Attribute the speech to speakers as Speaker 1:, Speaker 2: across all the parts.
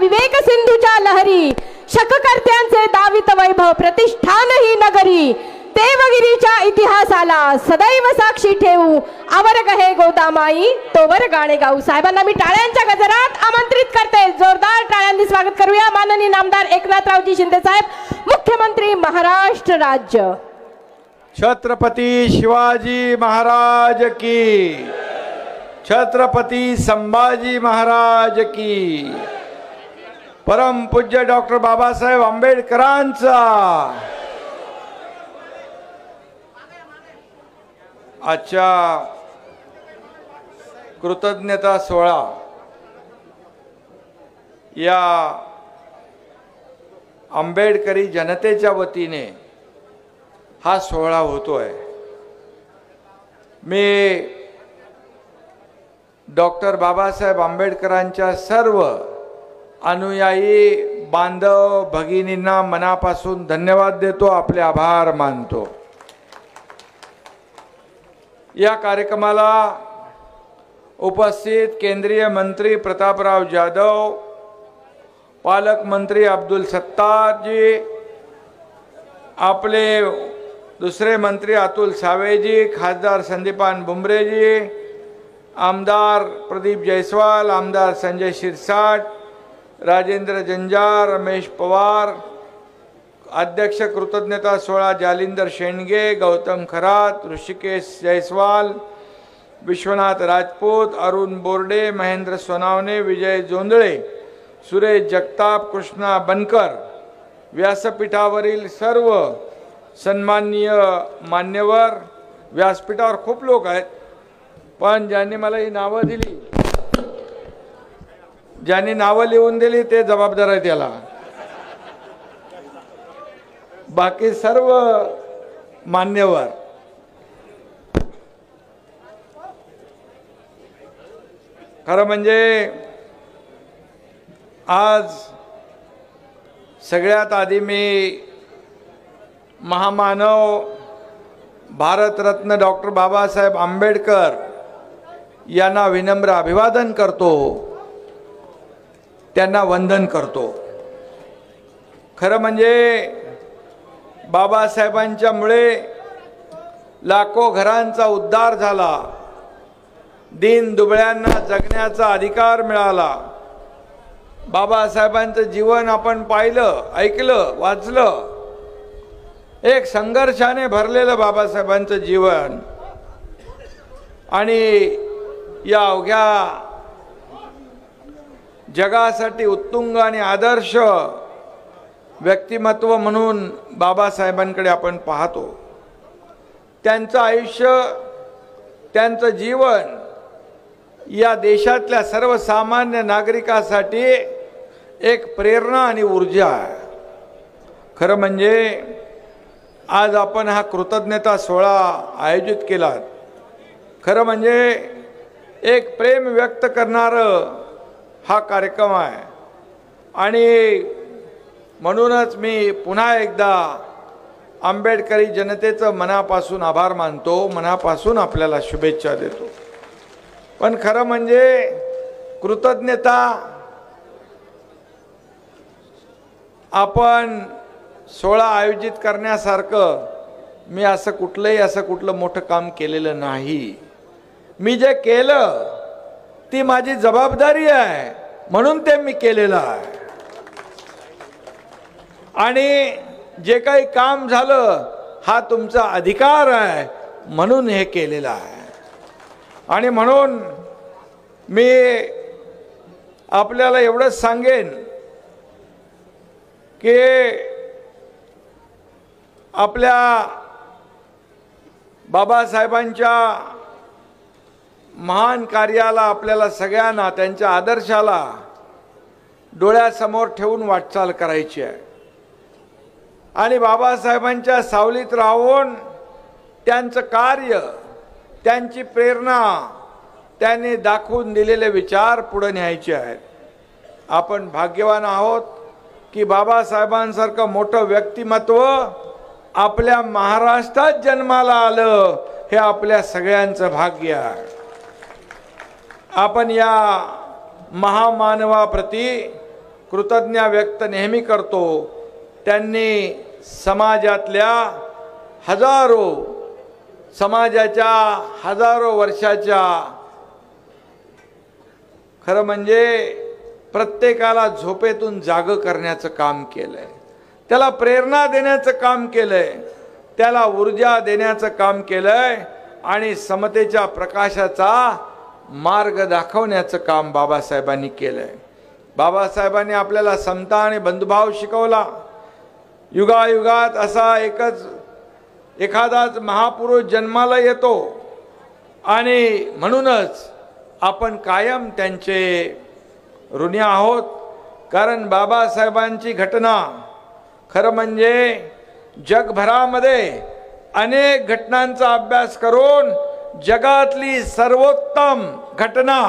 Speaker 1: विवेक सिंधूच्या लहरी शककर्त्यांचे दावित वैभव प्रतिष्ठान ही नगरी देवगिरीच्या इतिहासाला सदैव साक्षी ठेवू आवर गहे गोदामाई तोवर गाणे गाऊ। साहेबांना मी टाळ्यांच्या गजरात आमंत्रित करते, जोरदार टाळ्यांनी स्वागत करूया। माननीय नामदार एकनाथरावजी शिंदे साहेब, मुख्यमंत्री महाराष्ट्र राज्य।
Speaker 2: छत्रपती शिवाजी महाराज की, छत्रपती संभाजी महाराज की, परम पूज्य डॉक्टर बाबासाहेब आंबेडकरांचा आजच्या कृतज्ञता सोहळा या आंबेडकरी जनतेच्या वतीने हा सोहळा होतोय। मी डॉक्टर बाबासाहेब आंबेडकरांच्या सर्व अनुयायी बांधव भगिनींना मनापासून धन्यवाद देतो, आपले आभार मानतो। या कार्यक्रमाला उपस्थित केंद्रीय मंत्री प्रतापराव जाधव, पालकमंत्री अब्दुल सत्तार जी, आपले दुसरे मंत्री अतुल सावे जी, खासदार संदीपान बुमरे जी, आमदार प्रदीप जयस्वाल, आमदार संजय शिरसाट, राजेंद्र जंजार, रमेश पवार, अध्यक्ष कृतज्ञता सोहळा जालिंदर शेंडगे, गौतम खरात, ऋषिकेश जयस्वाल, विश्वनाथ राजपूत, अरुण बोर्डे, महेंद्र सोनावणे, विजय जोंधळे, सुरेश जगताप, कृष्णा बनकर, व्यासपीठावरील सर्व सन्माननीय मान्यवर। व्यासपीठावर खूप लोक आहेत, पण ज्यांनी मला ही नावं दिली, ज्यांनी नावं लिहून दिली ते जबाबदार आहेत याला, बाकी सर्व मान्यवर। खरं म्हणजे आज सगळ्यात आधी मी महामानव भारतरत्न डॉक्टर बाबासाहेब आंबेडकर यांना विनम्र अभिवादन करतो, त्यांना वंदन करतो। खरं म्हणजे बाबासाहेबांच्यामुळे लाखो घरांचा उद्धार झाला, दीन दुबळ्यांना जगण्याचा अधिकार मिळाला। बाबासाहेबांचं जीवन आपण पाहिलं, ऐकलं, वाचलं, एक संघर्षाने भरलेलं बाबासाहेबांचं जीवन, आणि या अवघ्या जगासाठी उत्तुंग आणि आदर्श व्यक्तिमत्व म्हणून बाबासाहेबांकडे आपण पाहतो। त्यांचं आयुष्य, त्यांचं जीवन या देशातल्या सर्वसामान्य नागरिकांसाठी एक प्रेरणा आणि ऊर्जा आहे। खरं म्हणजे आज आपण हा कृतज्ञता सोहळा आयोजित केला, खरं म्हणजे एक प्रेम व्यक्त करणारं हा कार्यक्रम आहे, आणि म्हणूनच मी पुन्हा एकदा आंबेडकरी जनतेचं मनापासून आभार मानतो, मनापासून आपल्याला शुभेच्छा देतो। पण खरं म्हणजे कृतज्ञता आपण सोहळा आयोजित करण्यासारखं मी असं कुठलं मोठं काम केलेलं नाही। मी जे केलं ती माझी जबाबदारी आहे म्हणून ते मी केलेलं आहे, आणि जे काही काम झालं हा तुमचा अधिकार आहे म्हणून हे केलेलं आहे। आणि म्हणून मी आपल्याला एवढंच सांगेन की आपल्या बाबासाहेबांच्या महान कार्याला, आपल्याला सगळ्यांना त्यांच्या आदर्शाला डोळ्यासमोर ठेवून वाटचाल करायची आहे, आणि बाबासाहेबांच्या सावलीत राहून त्यांचं कार्य, त्यांची प्रेरणा, त्यांनी दाखवून दिलेले विचार पुढे न्यायचे आहेत। आपण भाग्यवान आहोत की बाबासाहेबांसारखं मोठं व्यक्तिमत्व आपल्या महाराष्ट्रात जन्माला आलं, हे आपल्या सगळ्यांचं भाग्य आहे। आपण या महामानवाप्रती कृतज्ञता व्यक्त नेहमी करतो। त्यांनी समाजातल्या समाजाच्या हजारो वर्षाच्या खरं म्हणजे प्रत्येकाला झोपेतून जाग करण्याचं काम केलंय, त्याला प्रेरणा देण्याचं काम केलंय, त्याला ऊर्जा देण्याचं काम केलंय आणि समतेच्या प्रकाशाचा मार्ग दाखवण्याचं काम बाबासाहेबांनी केलंय। बाबासाहेबांनी आपल्याला समता आणि बंधुभाव शिकवला। युगायुगात असा एखादाच महापुरुष जन्माला येतो आणि म्हणूनच आपण कायम त्यांचे ऋणी आहोत। कारण बाबासाहेबांची घटना खरं म्हणजे जगभरामध्ये अनेक घटनांचा अभ्यास करून जगातली सर्वोत्तम घटना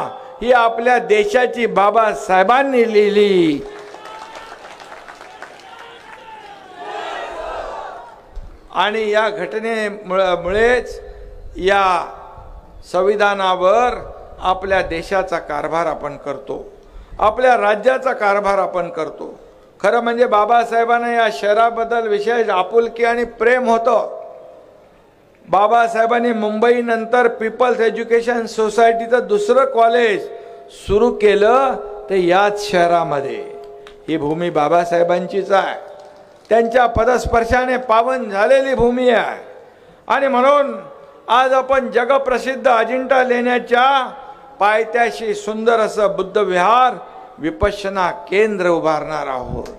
Speaker 2: ही आपल्या देशाची बाबासाहेबांनी लिहिली। आणि या घटनेमुळेच या संविधानावर आपल्या देशाचा कारभार आपण करतो, आपल्या राज्याचा कारभार आपण करतो। खरं म्हणजे बाबासाहेबांना या शहराबद्दल विशेष आपुलकी आणि प्रेम होतं। बाबासाहेबांनी मुंबई नंतर पीपल्स एज्युकेशन सोसायटीचं दुसरं कॉलेज सुरू केलं ते याच शहरामध्ये। ही भूमी बाबासाहेबांचीच आहे, त्यांच्या पदस्पर्शाने पावन झालेली भूमी आहे। आणि म्हणून आज आपण जगप्रसिद्ध अजिंठा लेण्याच्या पायथ्याशी सुंदर असं बुद्ध विहार विपश्यना केंद्र उभारणार आहोत।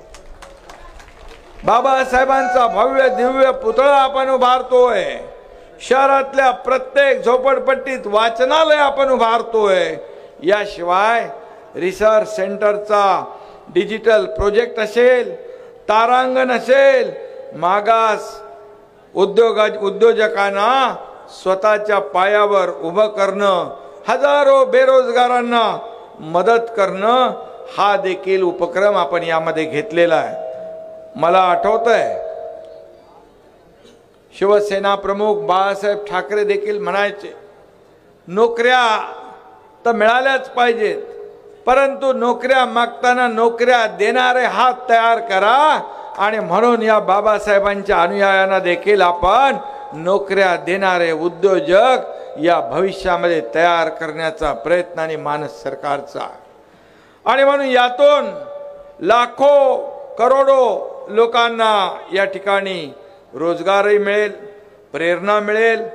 Speaker 2: बाबासाहेबांचा भव्य दिव्य पुतळा आपण उभारतोय। शहरातल्या प्रत्येक झोपडपट्टीत वाचनालय आपण उभारतोय। याशिवाय रिसर्च सेंटरचा डिजिटल प्रोजेक्ट असेल, तारांगण असेल, मागास उद्योजकांना स्वतःच्या पायावर उभं करणं, हजारो बेरोजगारांना मदत करणं हा देखील उपक्रम आपण यामध्ये घेतलेला आहे। मला आठवतंय शिवसेना प्रमुख बाळासाहेब ठाकरे देखील म्हणायचे, नोकऱ्या तर मिळाल्याच पाहिजेत, परंतु नोकऱ्या मागताना नोकऱ्या देणारे हात तयार करा। आणि म्हणून या बाबासाहेबांच्या अनुयायांना देखील आपण नोकऱ्या देणारे उद्योजक या भविष्यामध्ये तयार करण्याचा प्रयत्न आणि मानस सरकारचा। आणि म्हणून यातून लाखो करोडो लोकांना या ठिकाणी रोजगारही मिळेल, प्रेरणा मिळेल।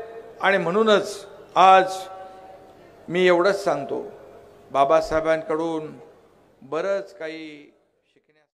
Speaker 2: आणि म्हणूनच आज मी एवढंच सांगतो, बाबासाहेबांकडून बरंच काही